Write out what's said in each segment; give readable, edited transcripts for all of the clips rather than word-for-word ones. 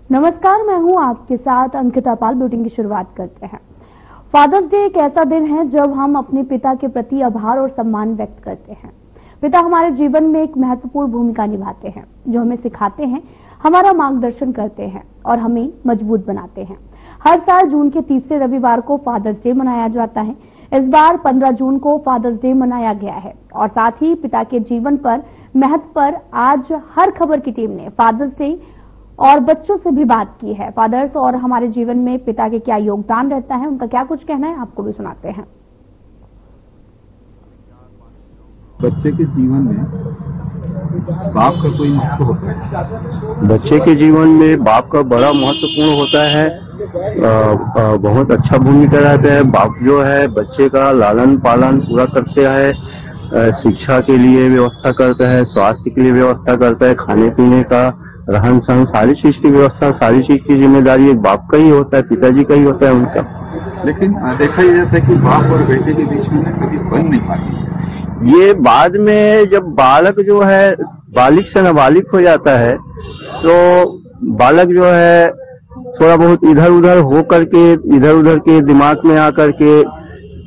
नमस्कार, मैं हूं आपके साथ अंकिता पाल। बुलेटिन की शुरुआत करते हैं। फादर्स डे एक ऐसा दिन है जब हम अपने पिता के प्रति आभार और सम्मान व्यक्त करते हैं। पिता हमारे जीवन में एक महत्वपूर्ण भूमिका निभाते हैं, जो हमें सिखाते हैं, हमारा मार्गदर्शन करते हैं और हमें मजबूत बनाते हैं। हर साल जून के तीसरे रविवार को फादर्स डे मनाया जाता है। इस बार 15 जून को फादर्स डे मनाया गया है और साथ ही पिता के जीवन पर महत्व पर आज हर खबर की टीम ने फादर्स डे और बच्चों से भी बात की है। फादर्स और हमारे जीवन में पिता के क्या योगदान रहता है, उनका क्या कुछ कहना है, आपको भी सुनाते हैं। बच्चे के जीवन में बाप का कोई महत्व होता है? बच्चे के जीवन में बाप का बड़ा महत्वपूर्ण होता है। बहुत अच्छा भूमिका रहता है। बाप जो है बच्चे का लालन पालन पूरा करते हैं, शिक्षा के लिए व्यवस्था करता है, स्वास्थ्य के लिए व्यवस्था करता है, खाने पीने का, रहन सहन, सारी चीज की व्यवस्था, सारी चीज की जिम्मेदारी एक बाप का ही होता है, पिताजी का ही होता है उनका। लेकिन देखा ही जाता है कि बाप और बेटे के बीच में कभी बन नहीं पाती। ये बाद में जब बालक जो है बालिक से नाबालिग हो जाता है तो बालक जो है थोड़ा बहुत इधर उधर के दिमाग में आकर के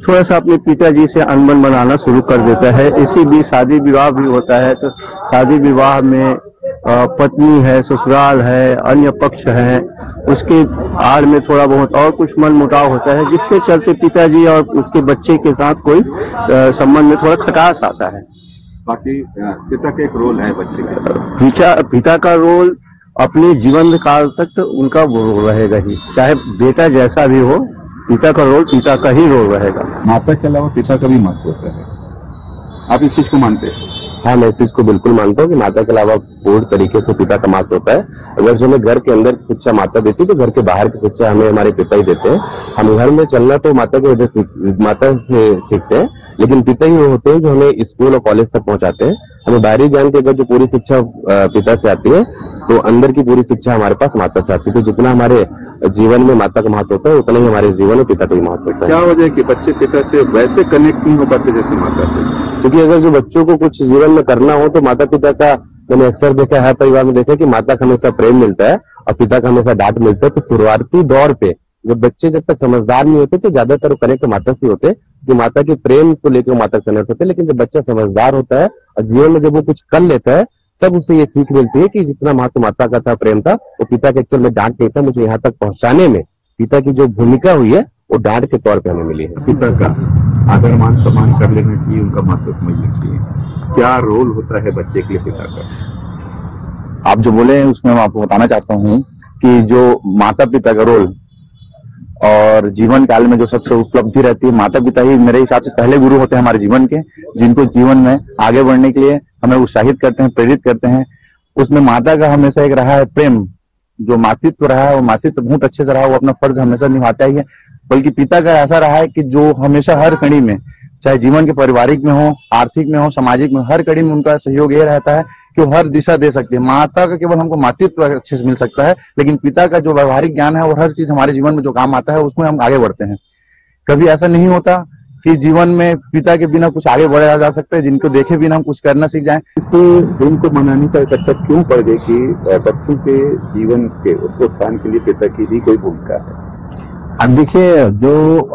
थोड़ा सा अपने पिताजी से अनबन बनाना शुरू कर देता है। इसी बीच शादी विवाह भी होता है, तो शादी विवाह में पत्नी है, ससुराल है, अन्य पक्ष है, उसके आड़ में थोड़ा बहुत और कुछ मन मुटाव होता है, जिसके चलते पिताजी और उसके बच्चे के साथ कोई संबंध में थोड़ा खटास आता है। बाकी पिता का एक रोल है बच्चे का। पिता का रोल अपने जीवन काल तक तो उनका वो रहेगा ही, चाहे बेटा जैसा भी हो, पिता का रोल पिता का ही रोल रहेगा। माता के अलावा पिता का भी महत्व होता है, आप इस चीज को मानते हैं? हाँ, मैं इस चीज को बिल्कुल मानता हूँ कि माता के अलावा पूर्ण तरीके से पिता का महत्व होता है। अगर जो हमें घर के अंदर की शिक्षा माता देती है तो घर के बाहर की शिक्षा हमें हमारे पिता ही देते हैं। हम घर में चलना तो माता की वजह से माता से सीखते हैं, लेकिन पिता ही वो होते हैं जो हमें स्कूल और कॉलेज तक पहुंचाते हैं। हमें बाहरी ज्ञान की अगर जो पूरी शिक्षा पिता से आती है तो अंदर की पूरी शिक्षा हमारे पास माता से आती है। तो जितना हमारे जीवन में माता का महत्व होता है उतना ही हमारे जीवन में पिता का भी महत्व होता है। क्या वजह है कि बच्चे पिता से वैसे कनेक्ट नहीं हो पाते जैसे माता से? क्योंकि अगर जो बच्चों को कुछ जीवन में करना हो तो माता पिता का, मैंने अक्सर देखा है, परिवार में देखा कि माता का हमेशा प्रेम मिलता है और पिता का हमेशा डांट मिलता है। तो शुरुआती दौर पे जब बच्चे जब तक समझदार नहीं होते तो ज्यादातर कनेक्ट माता से होते, कि माता के प्रेम को लेकर माता से कनेक्ट होते। लेकिन जब बच्चा समझदार होता है और जीवन में जब वो कुछ कर लेता है तब उसे ये सीख मिलती है कि जितना महत्व माता का था, प्रेम था, वो पिता के एक्चुअल में डांट नहीं था। मुझे यहाँ तक पहुंचाने में पिता की जो भूमिका हुई है वो डांट के तौर पे हमें मिली है। पिता का आदर मान सम्मान कर लेना चाहिए, उनका महत्व समझना चाहिए। क्या रोल होता है बच्चे के लिए पिता का? आप जो बोले हैं उसमें मैं आपको बताना चाहता हूँ कि जो माता पिता का रोल और जीवन काल में जो सबसे उपलब्धि रहती है, माता पिता ही मेरे हिसाब से पहले गुरु होते हैं हमारे जीवन के, जिनको जीवन में आगे बढ़ने के लिए हमें उत्साहित करते हैं, प्रेरित करते हैं। उसमें माता का हमेशा एक रहा है प्रेम, जो मातृत्व रहा है वो मातृत्व बहुत अच्छे से रहा है, वो अपना फर्ज हमेशा निभाता ही है। बल्कि पिता का ऐसा रहा है कि जो हमेशा हर कड़ी में, चाहे जीवन के पारिवारिक में हो, आर्थिक में हो, सामाजिक में, हर कड़ी में उनका सहयोग ये रहता है कि वो हर दिशा दे सकती है। माता का केवल हमको मातृत्व अच्छे से मिल सकता है, लेकिन पिता का जो व्यवहारिक ज्ञान है वो हर चीज हमारे जीवन में जो काम आता है उसमें हम आगे बढ़ते हैं। कभी ऐसा नहीं होता कि जीवन में पिता के बिना कुछ आगे बढ़ाया जा सकता है, जिनको देखे बिना हम कुछ करना सीख जाएं। इस दिन को मनाने का आवश्यकता क्यों पड़ गई कि बच्चों के जीवन के उसको उत्थान के लिए पिता की भी कोई भूमिका है? अब देखिए, जो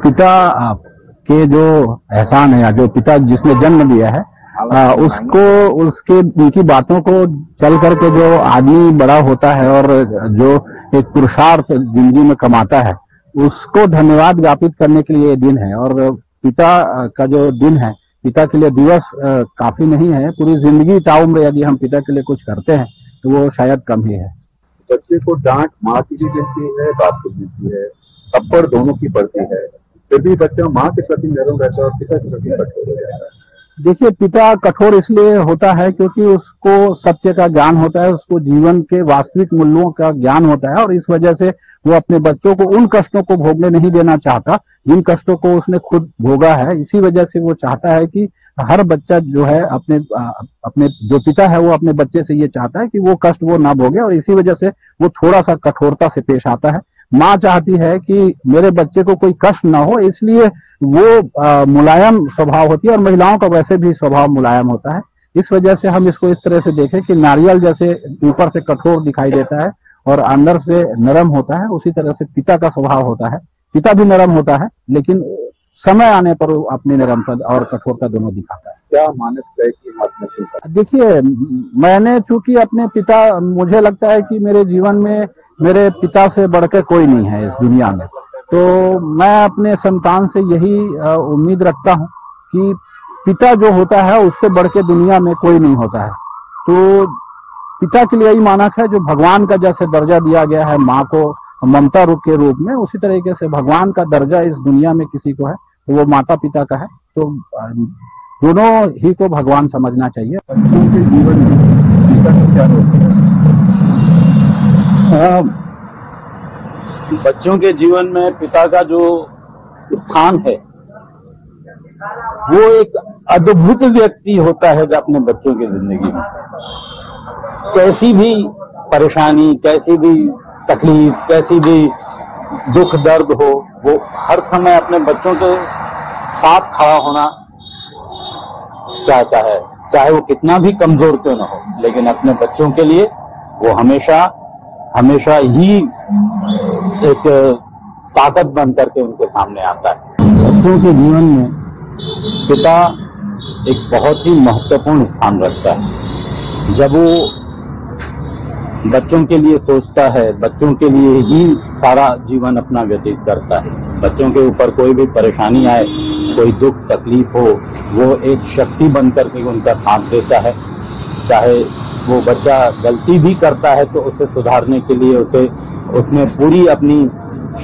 पिता के जो एहसान है या जो पिता जिसने जन्म दिया है उसको, उसके उनकी बातों को चल करके जो आदमी बड़ा होता है और जो एक पुरुषार्थ जिंदगी में कमाता है, उसको धन्यवाद ज्ञापित करने के लिए ये दिन है। और पिता का जो दिन है, पिता के लिए दिवस काफी नहीं है, पूरी जिंदगी ताउम्र यदि हम पिता के लिए कुछ करते हैं तो वो शायद कम ही है। बच्चे को डांट माँ की भी मिलती है, बाप की मिलती है, थप्पड़ दोनों की पड़ती है, फिर भी बच्चा माँ के प्रति नरम रहता है और पिता के प्रति कठोर हो जाता है। देखिए, पिता कठोर इसलिए होता है क्योंकि उसको सत्य का ज्ञान होता है, उसको जीवन के वास्तविक मूल्यों का ज्ञान होता है और इस वजह से वो अपने बच्चों को उन कष्टों को भोगने नहीं देना चाहता जिन कष्टों को उसने खुद भोगा है। इसी वजह से वो चाहता है कि हर बच्चा जो है अपने जो पिता है वो अपने बच्चे से ये चाहता है कि वो कष्ट वो ना भोगे, और इसी वजह से वो थोड़ा सा कठोरता से पेश आता है। माँ चाहती है कि मेरे बच्चे को कोई कष्ट ना हो, इसलिए वो मुलायम स्वभाव होती है, और महिलाओं का वैसे भी स्वभाव मुलायम होता है। इस वजह से हम इसको इस तरह से देखें कि नारियल जैसे ऊपर से कठोर दिखाई देता है और अंदर से नरम होता है, उसी तरह से पिता का स्वभाव होता है। पिता भी नरम होता है, लेकिन समय आने पर वो अपनी नरमता और कठोरता दोनों दिखाता है। क्या मानस है कि आत्मचिंता? देखिए, मैंने चूंकि अपने पिता, मुझे लगता है कि मेरे जीवन में मेरे पिता से बढ़कर कोई नहीं है इस दुनिया में, तो मैं अपने संतान से यही उम्मीद रखता हूं कि पिता जो होता है उससे बढ़ के दुनिया में कोई नहीं होता है। तो पिता के लिए यही मानक है, जो भगवान का जैसे दर्जा दिया गया है माँ को ममता रूप के रूप में, उसी तरीके से भगवान का दर्जा इस दुनिया में किसी को है तो वो माता पिता का है। तो दोनों ही को भगवान समझना चाहिए। बच्चों के जीवन में पिता का क्या रोल है? बच्चों के जीवन में पिता का जो स्थान है वो एक अद्भुत व्यक्ति होता है जो अपने बच्चों की जिंदगी में कैसी भी परेशानी, कैसी भी तकलीफ, कैसी भी दुख दर्द हो, वो हर समय अपने बच्चों के साथ खड़ा होना चाहता है, चाहे वो कितना भी कमजोर क्यों न हो, लेकिन अपने बच्चों के लिए वो हमेशा हमेशा ही एक ताकत बन करके उनके सामने आता है। बच्चों के जीवन में पिता एक बहुत ही महत्वपूर्ण स्थान रखता है। जब वो बच्चों के लिए सोचता है, बच्चों के लिए ही सारा जीवन अपना व्यतीत करता है, बच्चों के ऊपर कोई भी परेशानी आए, कोई दुख तकलीफ हो, वो एक शक्ति बन करके उनका साथ देता है। चाहे वो बच्चा गलती भी करता है तो उसे सुधारने के लिए उसमें पूरी अपनी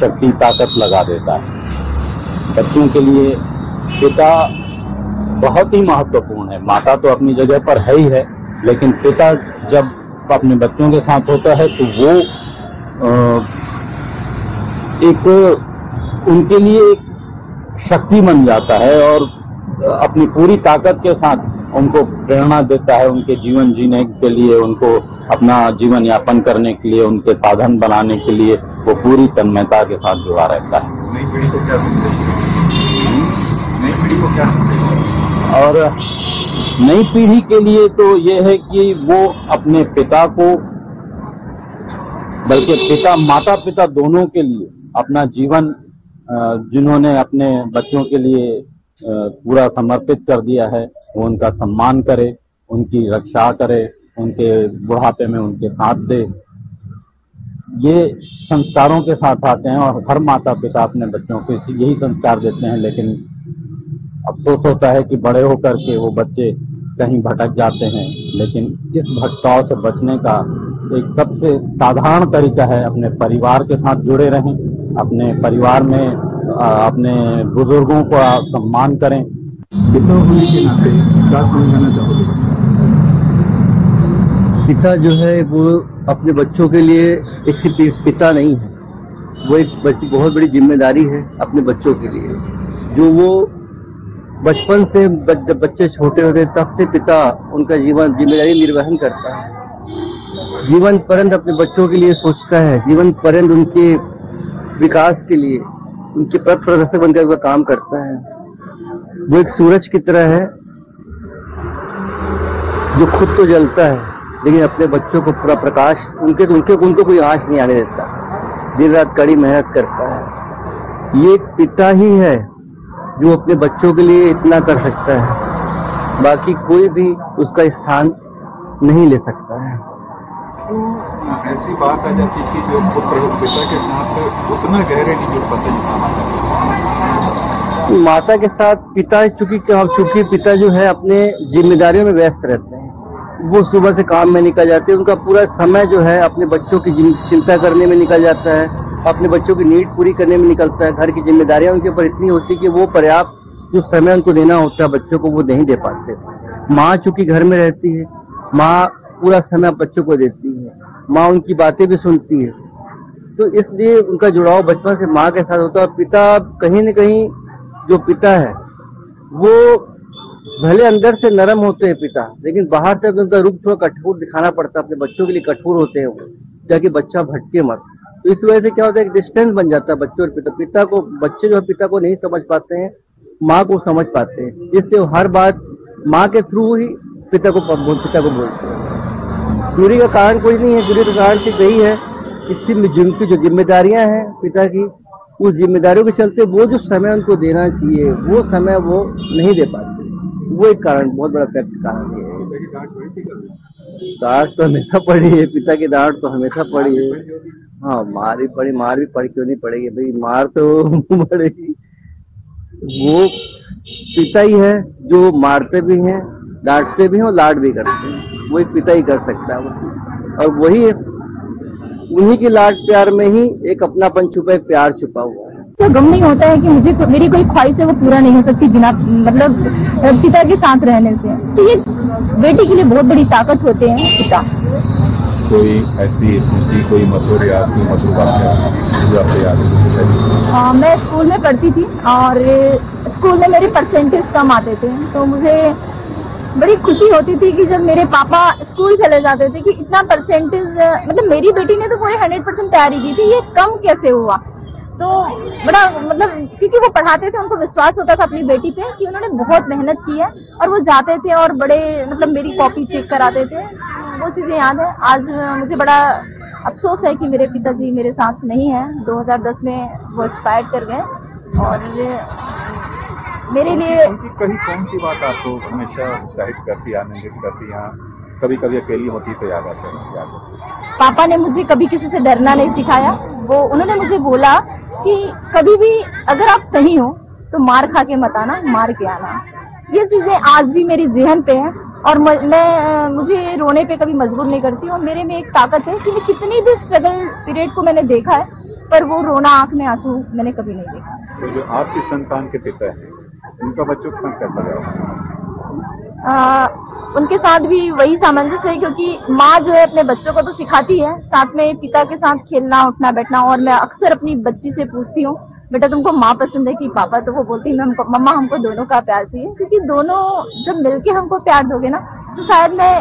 शक्ति ताकत लगा देता है। बच्चों के लिए पिता बहुत ही महत्वपूर्ण है। माता तो अपनी जगह पर है ही है, लेकिन पिता जब अपने बच्चों के साथ होता है तो वो एक उनके लिए एक शक्ति बन जाता है और अपनी पूरी ताकत के साथ उनको प्रेरणा देता है, उनके जीवन जीने के लिए, उनको अपना जीवन यापन करने के लिए, उनके साधन बनाने के लिए वो पूरी तन्मयता के साथ जुड़ा रहता है। नई पीढ़ी को क्या नई पीढ़ी को क्या और नई पीढ़ी के लिए तो ये है कि वो अपने पिता को, बल्कि पिता माता पिता दोनों के लिए अपना जीवन जिन्होंने अपने बच्चों के लिए पूरा समर्पित कर दिया है, वो उनका सम्मान करे, उनकी रक्षा करे, उनके बुढ़ापे में उनके साथ दे। ये संस्कारों के साथ आते हैं और हर माता पिता अपने बच्चों को यही संस्कार देते हैं, लेकिन अफसोस होता है कि बड़े होकर के वो बच्चे कहीं भटक जाते हैं। लेकिन इस भटकाव से बचने का एक सबसे साधारण तरीका है अपने परिवार के साथ जुड़े रहें, अपने परिवार में अपने बुजुर्गों का सम्मान करें। पिता होने के नाते क्या समझाना चाहोगे? पिता जो है वो अपने बच्चों के लिए एक सिर्फ पिता नहीं है, वो एक बहुत बड़ी जिम्मेदारी है अपने बच्चों के लिए, जो वो बचपन से जब बच्चे छोटे होते तब से पिता उनका जिम्मेदारी निर्वहन करता है। जीवन पर्यंत अपने बच्चों के लिए सोचता है, जीवन पर्यंत उनके विकास के लिए उनके पथ प्रदर्शक बनकर वो काम करता है। वो एक सूरज की तरह है जो खुद तो जलता है लेकिन अपने बच्चों को पूरा प्रकाश उनको कोई आँच नहीं आने देता, दिन रात कड़ी मेहनत करता है। ये एक पिता ही है जो अपने बच्चों के लिए इतना कर सकता है, बाकी कोई भी उसका स्थान नहीं ले सकता है। ऐसी बात आ जाती है जो पुत्र पिता के साथ उतना गहरे नहीं जुड़ पाते जितना माता के साथ पिता, चूंकि पिता जो है अपने जिम्मेदारियों में व्यस्त रहते हैं, वो सुबह से काम में निकल जाते हैं, उनका पूरा समय जो है अपने बच्चों की चिंता करने में निकल जाता है, अपने बच्चों की नीड पूरी करने में निकलता है। घर की जिम्मेदारियां उनके ऊपर इतनी होती है कि वो पर्याप्त जो समय उनको देना होता है बच्चों को वो नहीं दे पाते। माँ चूंकि घर में रहती है, माँ पूरा समय बच्चों को देती है, माँ उनकी बातें भी सुनती है, तो इसलिए उनका जुड़ाव बचपन से माँ के साथ होता है। और पिता कहीं न कहीं जो पिता है वो भले अंदर से नरम होते हैं पिता, लेकिन बाहर से उनका रूप थोड़ा कठोर दिखाना पड़ता है, अपने बच्चों के लिए कठोर होते हैं वो, ताकि बच्चा भटके मत। तो इस वजह से क्या होता है, एक डिस्टेंस बन जाता है बच्चों और पिता को। बच्चे जो है पिता को नहीं समझ पाते हैं, माँ को समझ पाते हैं, इससे हर बात माँ के थ्रू ही पिता को बोलते हैं। दूरी का कारण कोई नहीं है, दूरी का कारण सिर्फ यही है इसी में जिनकी जो जिम्मेदारियां हैं पिता की, उस जिम्मेदारियों के चलते वो जो समय उनको देना चाहिए वो समय वो नहीं दे पाते। वो एक कारण, बहुत बड़ा फैक्ट कारण है। डांट तो हमेशा पड़ी है, पिता की डांट तो हमेशा पड़ी है। हाँ, मार भी पड़ी, क्यों नहीं पड़ेगी भाई, मार तो पड़ेगी। वो पिता ही है जो मारते भी हैं, डांटते भी हैं और लाड भी करते हैं। वो एक पिता ही कर सकता है वो। और वही उन्हीं के लाड प्यार में ही एक अपनापन छुपा, एक प्यार छुपा हुआ है। तो गम नहीं होता है कि मुझे मेरी कोई ख्वाहिश है वो पूरा नहीं हो सकती बिना मतलब पिता के साथ रहने से। तो ये बेटी के लिए बहुत बड़ी ताकत होते हैं पिता। कोई ऐसी स्मृति, कोई मधुर याद, कोई मधुर वाक्य जो आपको याद है? मैं स्कूल में पढ़ती थी और स्कूल में मेरे परसेंटेज कम आते थे, तो मुझे बड़ी खुशी होती थी कि जब मेरे पापा स्कूल चले जाते थे कि इतना परसेंटेज, मतलब मेरी बेटी ने तो पूरे 100% तैयारी की थी, ये कम कैसे हुआ। तो बड़ा मतलब क्योंकि वो पढ़ाते थे, उनको विश्वास होता था अपनी बेटी पे कि उन्होंने बहुत मेहनत की है, और वो जाते थे और बड़े मतलब मेरी कॉपी चेक कराते थे। वो चीजें याद है। आज मुझे बड़ा अफसोस है कि मेरे पिताजी मेरे साथ नहीं है। 2010 में वो एक्सपायर कर गए। और मेरे लिए उनकी कहीं कौन सी बात आपको हमेशा उत्साहित करती, आनंदित करती, या कभी कभी अकेली होती तो याद आती है? पापा ने मुझे कभी किसी से डरना नहीं सिखाया। वो उन्होंने मुझे बोला कि कभी भी अगर आप सही हो तो मार खा के मत आना, मार के आना। ये चीजें आज भी मेरी जेहन पे है और मैं मुझे रोने पे कभी मजबूर नहीं करती। और मेरे में एक ताकत है कि मैं कितनी भी स्ट्रगल पीरियड को मैंने देखा है, पर वो रोना, आंख में आंसू मैंने कभी नहीं देखा। तो जो आपकी संतान के पिता हैं, उनका बच्चों के साथ कैसा व्यवहार? उनके साथ भी वही सामंजस्य है, क्योंकि माँ जो है अपने बच्चों को तो सिखाती है, साथ में पिता के साथ खेलना, उठना, बैठना। और मैं अक्सर अपनी बच्ची से पूछती हूँ, बेटा तुमको माँ पसंद है कि पापा? तो वो बोलती है मम्मा हमको दोनों का प्यार चाहिए, क्योंकि दोनों जब मिलके हमको प्यार दोगे ना तो शायद मैं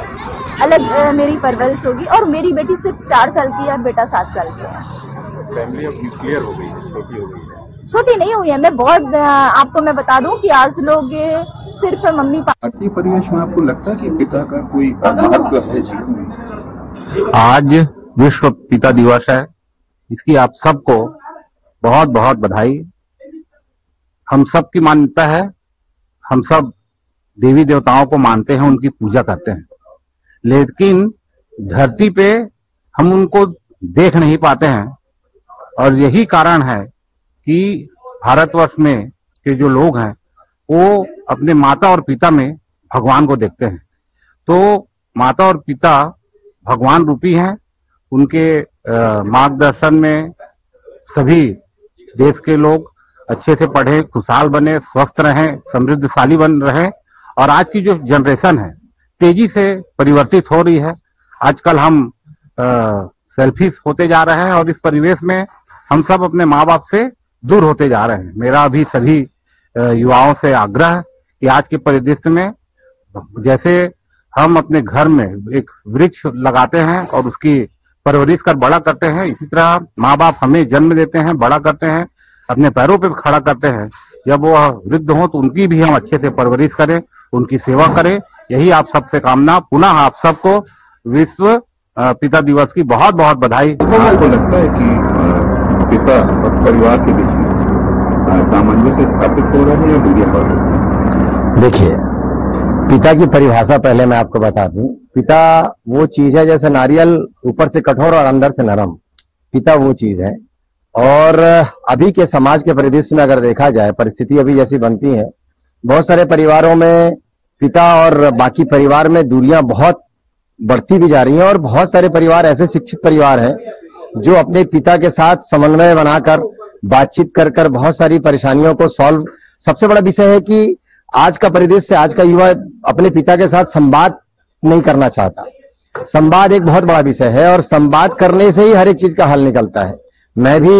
अलग मेरी परवरिश होगी। और मेरी बेटी सिर्फ 4 साल की है, बेटा 7 साल की है। फैमिली अब न्यूक्लियर हो गई है, छोटी हो गई है? छोटी नहीं हुई है। मैं बहुत आपको मैं बता दूं कि आज लोग सिर्फ मम्मी पापा। भारतीय परिवेश में आपको लगता है कि पिता का कोई महत्व है जीवन में? आज विश्व पिता दिवस है, इसकी आप सबको बहुत बहुत बधाई। हम सब की मान्यता है, हम सब देवी देवताओं को मानते हैं, उनकी पूजा करते हैं, लेकिन धरती पे हम उनको देख नहीं पाते हैं। और यही कारण है कि भारतवर्ष में के जो लोग हैं वो अपने माता और पिता में भगवान को देखते हैं। तो माता और पिता भगवान रूपी हैं। उनके मार्गदर्शन में सभी देश के लोग अच्छे से पढ़े, खुशहाल बने, स्वस्थ रहें, समृद्धशाली बन रहे। और आज की जो जनरेशन है तेजी से परिवर्तित हो रही है। आजकल हम सेल्फिश होते जा रहे हैं और इस परिवेश में हम सब अपने माँ बाप से दूर होते जा रहे हैं। मेरा अभी सभी युवाओं से आग्रह है कि आज के परिदृश्य में जैसे हम अपने घर में एक वृक्ष लगाते हैं और उसकी परवरिश कर बड़ा करते हैं, इसी तरह माँ बाप हमें जन्म देते हैं, बड़ा करते हैं, अपने पैरों पे खड़ा करते हैं। जब वो वृद्ध हों तो उनकी भी हम अच्छे से परवरिश करें, उनकी सेवा करें। यही आप सबसे कामना। पुनः आप सबको विश्व पिता दिवस की बहुत बहुत बधाई। आपको लगता है कि पिता और परिवार के बीच में सामंजस्य स्थापित हो रहा है या दूरियां बढ़ रही है? देखिए, पिता की परिभाषा पहले मैं आपको बता दूं। पिता वो चीज है जैसे नारियल ऊपर से कठोर और अंदर से नरम। पिता वो चीज है। और अभी के समाज के परिदृश्य में अगर देखा जाए, परिस्थिति अभी जैसी बनती है, बहुत सारे परिवारों में पिता और बाकी परिवार में दूरियां बहुत बढ़ती भी जा रही हैं। और बहुत सारे परिवार ऐसे शिक्षित परिवार हैं जो अपने पिता के साथ समन्वय बनाकर बातचीत कर कर बहुत सारी परेशानियों को सॉल्व। सबसे बड़ा विषय है कि आज का परिदृश्य, आज का युवा अपने पिता के साथ संवाद नहीं करना चाहता। संवाद एक बहुत बड़ा विषय है और संवाद करने से ही हर एक चीज का हल निकलता है। मैं भी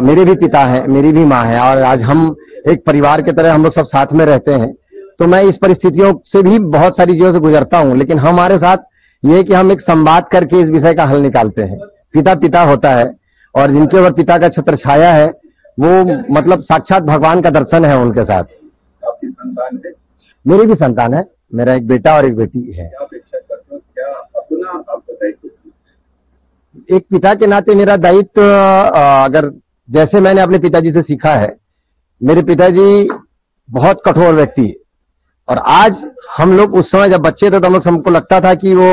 मेरे भी पिता हैं, मेरी भी माँ है, और आज हम एक परिवार की तरह हम लोग सब साथ में रहते हैं। तो मैं इस परिस्थितियों से भी बहुत सारी चीजों से गुजरता हूं, लेकिन हमारे साथ ये कि हम एक संवाद करके इस विषय का हल निकालते हैं। पिता पिता होता है और जिनके ऊपर पिता का छत्र छाया है वो मतलब साक्षात भगवान का दर्शन है उनके साथ। आपकी संतान है? मेरी भी संतान है, मेरा एक बेटा और एक बेटी है। क्या अपेक्षा करते हो? क्या अपना आप बताइए कुछ? एक पिता के नाते मेरा दायित्व अगर जैसे मैंने अपने पिताजी से सीखा है, मेरे पिताजी बहुत कठोर व्यक्ति है। और आज हम लोग उस समय जब बच्चे थे तो हमको लगता था कि वो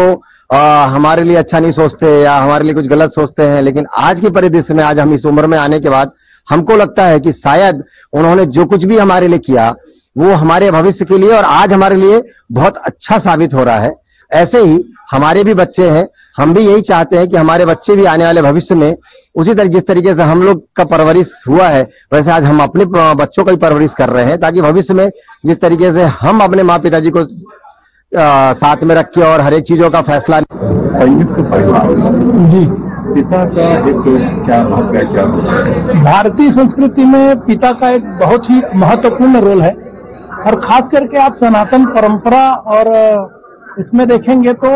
हमारे लिए अच्छा नहीं सोचते या हमारे लिए कुछ गलत सोचते हैं, लेकिन आज की परिदृश्य में, आज हम इस उम्र में आने के बाद हमको लगता है कि शायद उन्होंने जो कुछ भी हमारे लिए किया वो हमारे भविष्य के लिए और आज हमारे लिए बहुत अच्छा साबित हो रहा है। ऐसे ही हमारे भी बच्चे हैं, हम भी यही चाहते हैं कि हमारे बच्चे भी आने वाले भविष्य में उसी तरह जिस तरीके से हम लोग का परवरिश हुआ है वैसे आज हम अपने बच्चों का भी परवरिश कर रहे हैं, ताकि भविष्य में जिस तरीके से हम अपने माँ पिताजी को साथ में रख के और हर एक चीजों का फैसला। संयुक्त परिवार जी, पिता का एक क्या महत्व है, क्या भारतीय संस्कृति में पिता का एक बहुत ही महत्वपूर्ण रोल है। और खास करके आप सनातन परंपरा और इसमें देखेंगे तो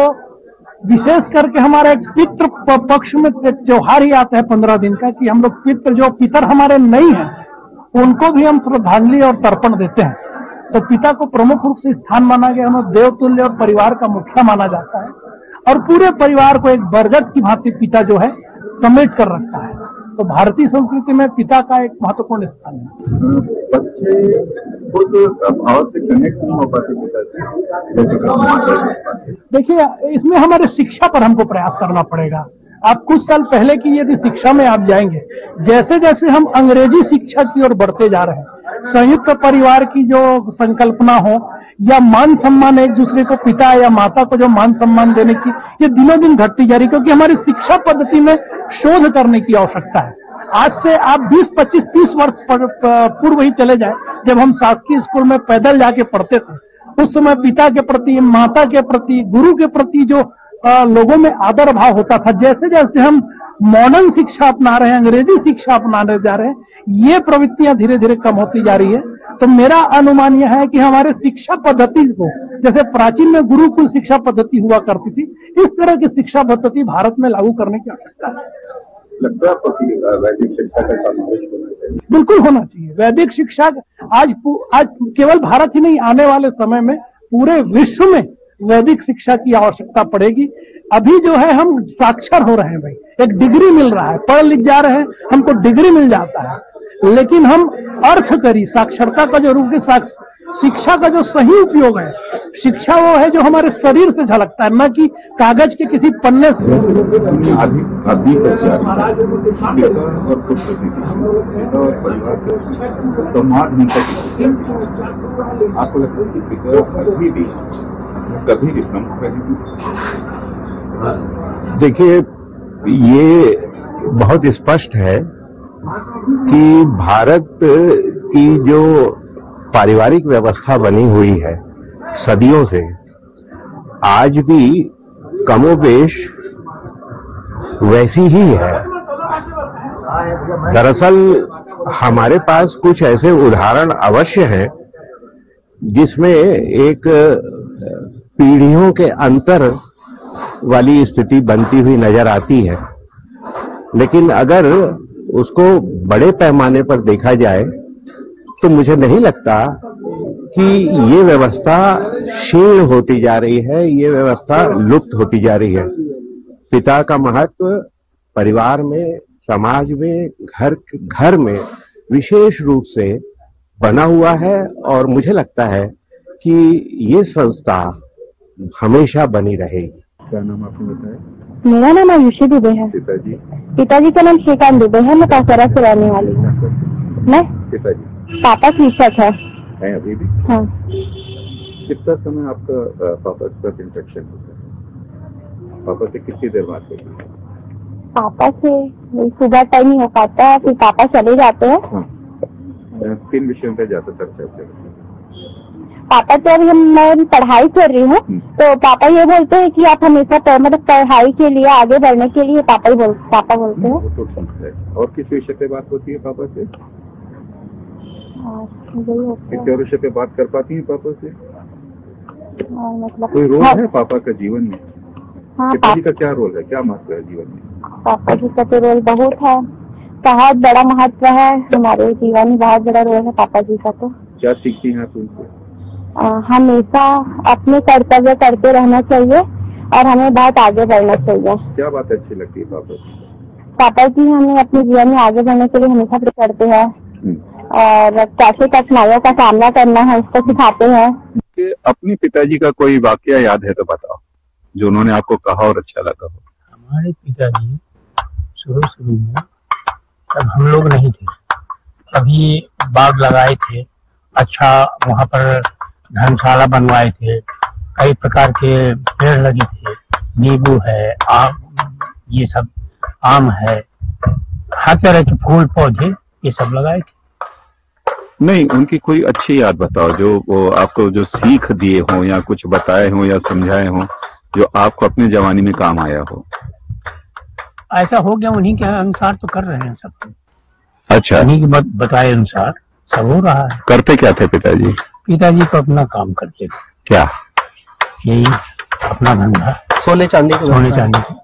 विशेष करके हमारा एक पितृ पक्ष में त्योहार ही आता है 15 दिन का, कि हम लोग पितर हमारे नहीं है उनको भी हम श्रद्धांजलि और तर्पण देते हैं। तो पिता को प्रमुख रूप से स्थान माना गया, हमें देवतुल्य और परिवार का मुखिया माना जाता है और पूरे परिवार को एक बरगद की भांति पिता जो है समेट कर रखता है। तो भारतीय संस्कृति में पिता का एक महत्वपूर्ण स्थान है। बच्चे खुद भाव से कनेक्ट नहीं हो पाते पिता से। देखिए, इसमें हमारे शिक्षा पर हमको प्रयास करना पड़ेगा। आप कुछ साल पहले की यदि शिक्षा में आप जाएंगे, जैसे जैसे हम अंग्रेजी शिक्षा की ओर बढ़ते जा रहे हैं, संयुक्त परिवार की जो संकल्पना हो या मान सम्मान, एक दूसरे को पिता या माता को जो मान सम्मान देने की, ये दिनों दिन घटती जा रही, क्योंकि हमारी शिक्षा पद्धति में शोध करने की आवश्यकता है। आज से आप 20, 25, 30 वर्ष पूर्व ही चले जाए, जब हम शासकीय स्कूल में पैदल जाके पढ़ते थे, उस समय पिता के प्रति, माता के प्रति, गुरु के प्रति जो लोगों में आदर भाव होता था, जैसे जैसे हम मॉडर्न शिक्षा अपना रहे हैं, अंग्रेजी शिक्षा अपनाने जा रहे हैं, ये प्रवृत्तियां धीरे धीरे कम होती जा रही है। तो मेरा अनुमान यह है कि हमारे शिक्षा पद्धति को, जैसे प्राचीन में गुरुकुल शिक्षा पद्धति हुआ करती थी, इस तरह की शिक्षा पद्धति भारत में लागू करने की आवश्यकता है। लगता है आपको वैदिक शिक्षा का समावेश होना चाहिए? बिल्कुल होना चाहिए। वैदिक शिक्षा आज केवल भारत ही नहीं, आने वाले समय में पूरे विश्व में वैदिक शिक्षा की आवश्यकता पड़ेगी। अभी जो है हम साक्षर हो रहे हैं भाई, एक डिग्री मिल रहा है, पढ़ लिख जा रहे हैं, हमको डिग्री मिल जाता है, लेकिन हम अर्थ करी साक्षरता का जो रूप है, शिक्षा का जो सही उपयोग है, शिक्षा वो है जो हमारे शरीर से झलकता है, न कि कागज के किसी पन्ने से। अभी और पुत्र और परिवार के संवाद नहीं कर, आपको लगता है कि पिता अभी भी कभी विश्राम करेंगे? देखिए, ये बहुत स्पष्ट है कि भारत की जो पारिवारिक व्यवस्था बनी हुई है सदियों से, आज भी कमोबेश वैसी ही है। दरअसल हमारे पास कुछ ऐसे उदाहरण अवश्य हैं जिसमें एक पीढ़ियों के अंतर वाली स्थिति बनती हुई नजर आती है, लेकिन अगर उसको बड़े पैमाने पर देखा जाए तो मुझे नहीं लगता कि ये व्यवस्था क्षीण होती जा रही है, ये व्यवस्था लुप्त होती जा रही है। पिता का महत्व परिवार में, समाज में, घर में विशेष रूप से बना हुआ है और मुझे लगता है कि ये संस्था हमेशा बनी रहेगी। क्या नाम आपने बताया? मेरा नाम आयुषी दुबे है। पिताजी? पिताजी का नाम श्रीकांत दुबे है। मैं कासरा से रहने वाली हूँ। मैं पिताजी? पापा शिक्षक है अभी भी? हाँ। कितना समय आपका पापा के साथ इंटरेक्शन होता है? पापा से कितनी देर बात होती है? पापा से सुबह टाइम ही हो पाता है, फिर पापा चले जाते हैं। हाँ। किन विषयों पे ज्यादातर चर्चा करते हैं? पापा तो अभी मैं पढ़ाई कर रही हूँ, तो पापा ये बोलते हैं कि आप हमेशा मतलब पढ़ाई के लिए, आगे बढ़ने के लिए पापा बोलते हैं। वो तो ठीक है। और किस विषय पे बात होती है पापा से? किस विषय पे बात कर पाती हैं पापा से? मतलब कोई रोल है पापा का जीवन में? हाँ, पिताजी का क्या रोल है, क्या महत्व है जीवन में? पापा जी का तो रोल बहुत है, बहुत बड़ा महत्व है हमारे जीवन में, बहुत बड़ा रोल है पापा जी का। तो क्या सीखती हैं आप उनसे? हमेशा अपने कर्तव्य करते रहना चाहिए और हमें बहुत आगे बढ़ना चाहिए। क्या बात अच्छी लगती है पापा की? पापा जी हमें अपने जीवन में आगे बढ़ने के लिए हमेशा प्रेरित करते हैं और कैसे कठिनाइयों का सामना करना है उसको सिखाते हैं। अपने पिताजी का कोई वाकया याद है तो बताओ, जो उन्होंने आपको कहा और अच्छा लगा हो। हमारे पिताजी शुरू में तब हम लोग नहीं थे, अभी बाग लगाए थे, अच्छा वहाँ पर धर्मशाला बनवाए थे, कई प्रकार के पेड़ लगे थे, नींबू है, आम, ये सब आम है, हर तरह के फूल पौधे ये सब लगाए थे। नहीं, उनकी कोई अच्छी याद बताओ जो वो आपको जो सीख दिए हो या कुछ बताए हो या समझाए हो जो आपको अपने जवानी में काम आया हो। ऐसा हो गया, उन्हीं के अनुसार तो कर रहे हैं सब। अच्छा, उन्हीं के बताए अनुसार सब हो रहा है। करते क्या थे पिताजी? पिताजी तो अपना काम करते थे। क्या? यही अपना धंधा, सोने चांदी की।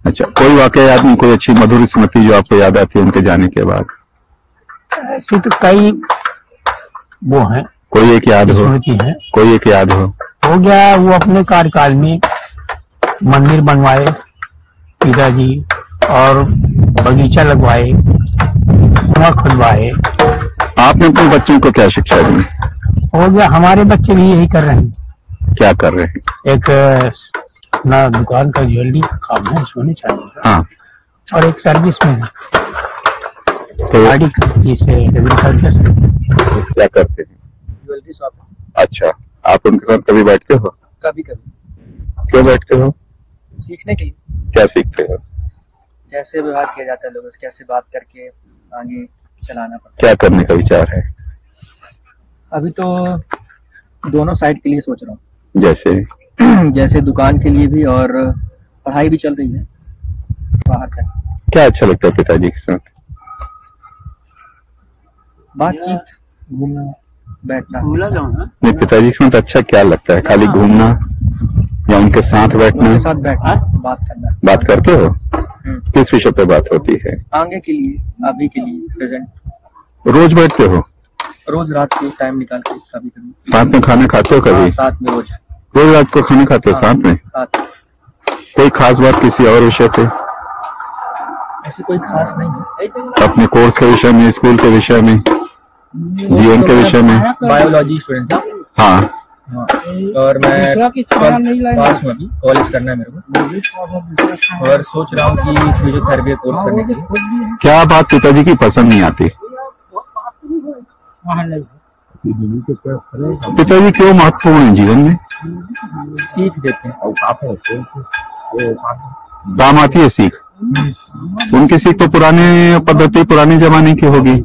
अच्छा, कोई वाकया याद नहीं, कोई अच्छी मधुर स्मृति जो आपको याद आती है उनके जाने के बाद? ऐसी तो कई वो हैं, कोई एक याद हो? है, कोई एक याद हो गया। वो अपने कार्यकाल में मंदिर बनवाए पिताजी और बगीचा लगवाए, कुआं खुलवाए। आपने अपने बच्चों को क्या शिक्षा दी? हो गया, हमारे बच्चे भी यही कर रहे हैं। क्या कर रहे हैं? एक अपना दुकान का ज्वेलरी का काम है, सोने चांदी का। हाँ। और एक सर्विस में है, तो गाड़ी से एग्रीकल्चर। क्या करते हैं? Jewellery shop. अच्छा, आप उनके साथ कभी बैठते हो? कभी कभी। क्यों बैठते हो? सीखने के लिए। क्या सीखते हो? कैसे व्यवहार किया जाता है लोगों से, कैसे बात करके आगे चलाना पड़ता है। क्या करने का विचार है? अभी तो दोनों साइड के लिए सोच रहा हूँ। जैसे दुकान के लिए भी और पढ़ाई भी चल रही है बाहर का। क्या अच्छा लगता है पिताजी के साथ? बातचीत, घूमना, बैठना। नहीं, पिताजी के साथ अच्छा क्या लगता है? खाली घूमना या उनके साथ बैठना? उनके साथ बैठना, बात करना। बात करते हो? किस विषय पे बात होती है? आगे के लिए, अभी के लिए, प्रेजेंट। रोज बैठते हो? रोज रात के टाइम निकाल के कभी कभी। साथ में खाना खाते हो कभी? साथ में रोज रात को खाना खाते हो साथ में? कोई खास बात किसी और विषय पे? ऐसी कोई खास नहीं है। अपने कोर्स के विषय में, स्कूल के विषय में, जीवन के विषय में? Biology student. हाँ। और मैं पास में कॉलेज करना है मेरे को, और सोच रहा हूँ कि फिजियोथेरेपी कोर्स करने के लिए। क्या बात पिताजी की पसंद नहीं आती? पिताजी क्यों महत्वपूर्ण है जीवन में? सीख देते हैं। काम आती है सीख? उनकी सीख तो पुराने पद्धति, पुराने जमाने की होगी,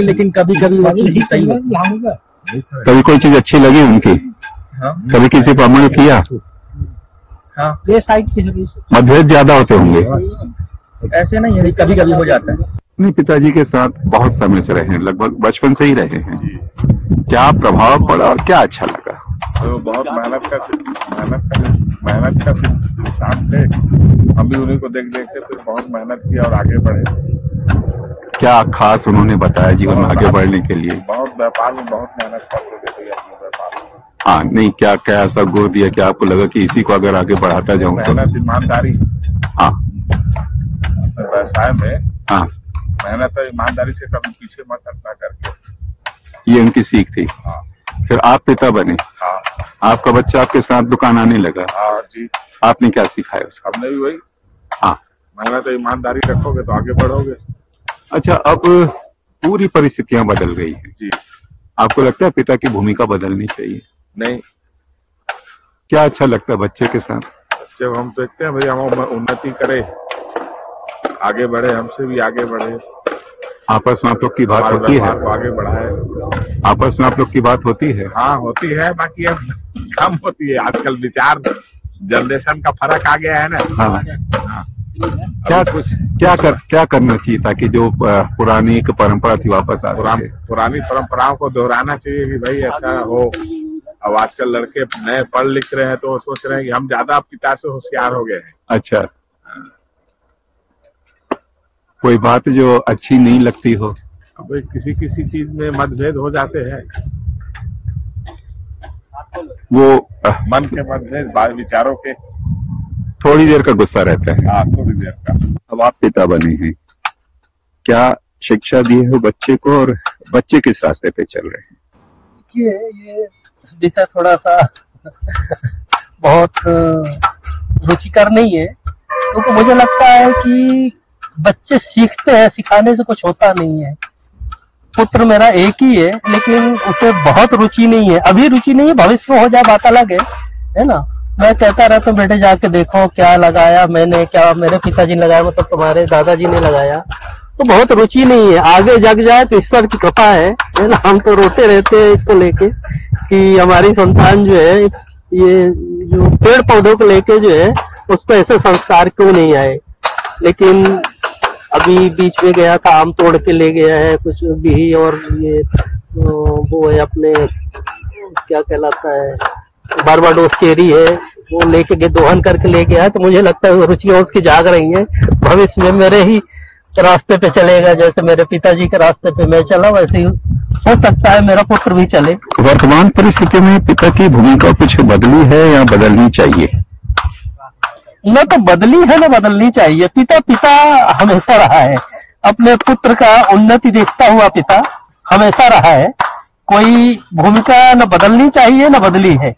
लेकिन कभी कभी वो चीज सही होती। कभी कोई चीज अच्छी लगी उनकी? हाँ। कभी किसी पर अमल किया? हाँ। मतभेद ज्यादा होते होंगे? ऐसे नहीं है, कभी कभी हो जाता है। अपने पिताजी के साथ बहुत समय से रहे हैं, लगभग बचपन से ही रहे हैं। क्या प्रभाव पड़ा और क्या अच्छा लगा? तो बहुत मेहनत का साथ थे। हम भी उन्हीं को देख के फिर बहुत मेहनत की और आगे बढ़े। क्या खास उन्होंने बताया जीवन में आगे बढ़ने के लिए? बहुत व्यापार में बहुत मेहनत करते थे अपने व्यापार में। हाँ, नहीं, क्या क्या ऐसा गुण दिया कि आपको लगा कि इसी को अगर आगे बढ़ाता जाऊँ तो? मेहनत, ईमानदारी। हाँ। व्यवसाय में हाँ, मेहनत और ईमानदारी से कभी पीछे मत हटना करके, ये उनकी सीख थी। हाँ। फिर आप पिता बने। हाँ। आपका बच्चा आपके साथ दुकान आने लगा। हाँ जी। आपने क्या सिखाया उसको? हमने भी वही। हाँ। मेहनत और ईमानदारी रखोगे तो आगे बढ़ोगे। अच्छा, अब पूरी परिस्थितियां बदल गई हैं जी। आपको लगता है पिता की भूमिका बदलनी चाहिए? नहीं। क्या अच्छा लगता है बच्चे के साथ? जब हम देखते हैं भाई हम उन्नति करें, आगे बढ़े, हमसे भी आगे बढ़े, आपस में आप लोग की बात होती है? आगे बढ़ाए। आपस में आप लोग की बात होती है? हाँ, होती है, बाकी अब कम होती है। आजकल विचार जनरेशन का फर्क आ गया है ना। हाँ। क्या करना चाहिए ताकि जो पुरानी एक परंपरा थी वापस आ सके? पुरानी परंपराओं को दोहराना चाहिए कि भाई ऐसा हो। अब आजकल लड़के नए पढ़ लिख रहे हैं तो वो सोच रहे हैं कि हम ज्यादा पिता से होशियार हो गए हैं। अच्छा, कोई बात जो अच्छी नहीं लगती हो? भाई किसी चीज में मतभेद हो जाते हैं, वो मन के मतभेद, विचारों के। थोड़ी देर का गुस्सा रहता है। हाँ, थोड़ी देर का। अब आप पिता बने हैं, क्या शिक्षा दी है बच्चे को और बच्चे किस रास्ते पे चल रहे हैं? देखिए, ये विषय थोड़ा सा बहुत रुचिकर नहीं है, क्योंकि मुझे लगता है कि बच्चे सीखते हैं, सिखाने से कुछ होता नहीं है। पुत्र मेरा एक ही है, लेकिन उसे बहुत रुचि नहीं है, अभी रुचि नहीं है, भविष्य में हो जाए बात अलग है ना। मैं कहता रहता हूँ बेटे जाके देखो क्या लगाया मैंने, क्या मेरे पिताजी ने लगाया, मतलब तुम्हारे दादाजी ने लगाया, तो बहुत रुचि नहीं है। आगे जग जाए तो ईश्वर की कृपा है ना। हम तो रोते रहते हैं इसको लेके कि हमारी संतान जो है, ये जो पेड़ पौधों को लेके जो है, उस पर ऐसे संस्कार क्यों नहीं आए। लेकिन अभी बीच में गया था, आम तोड़ के ले गया है कुछ भी, और ये वो है अपने क्या कहलाता है, बारबाडोस चेरी है, वो लेके दोहन करके ले गया है। तो मुझे लगता है रुचियां उसकी जाग रही हैं, भविष्य में मेरे ही रास्ते पे चलेगा। जैसे मेरे पिताजी के रास्ते पे मैं चला, वैसे ही हो सकता है मेरा पुत्र भी चले। वर्तमान परिस्थिति में पिता की भूमिका कुछ बदली है या बदलनी चाहिए? न तो बदली है न बदलनी चाहिए। पिता पिता हमेशा रहा है, अपने पुत्र का उन्नति देखता हुआ पिता हमेशा रहा है। कोई भूमिका न बदलनी चाहिए न बदली है।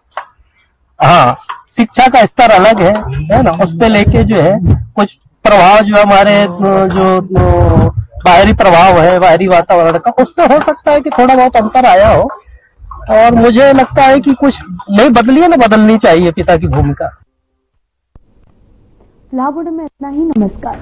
हाँ, शिक्षा का स्तर अलग है ना, उस पे लेके जो है कुछ प्रभाव जो हमारे जो बाहरी प्रभाव है, बाहरी वातावरण का, उससे हो सकता है कि थोड़ा बहुत अंतर आया हो। और मुझे लगता है कि कुछ नहीं बदली है न बदलनी चाहिए पिता की भूमिका। फिलहाल में इतना ही। नमस्कार।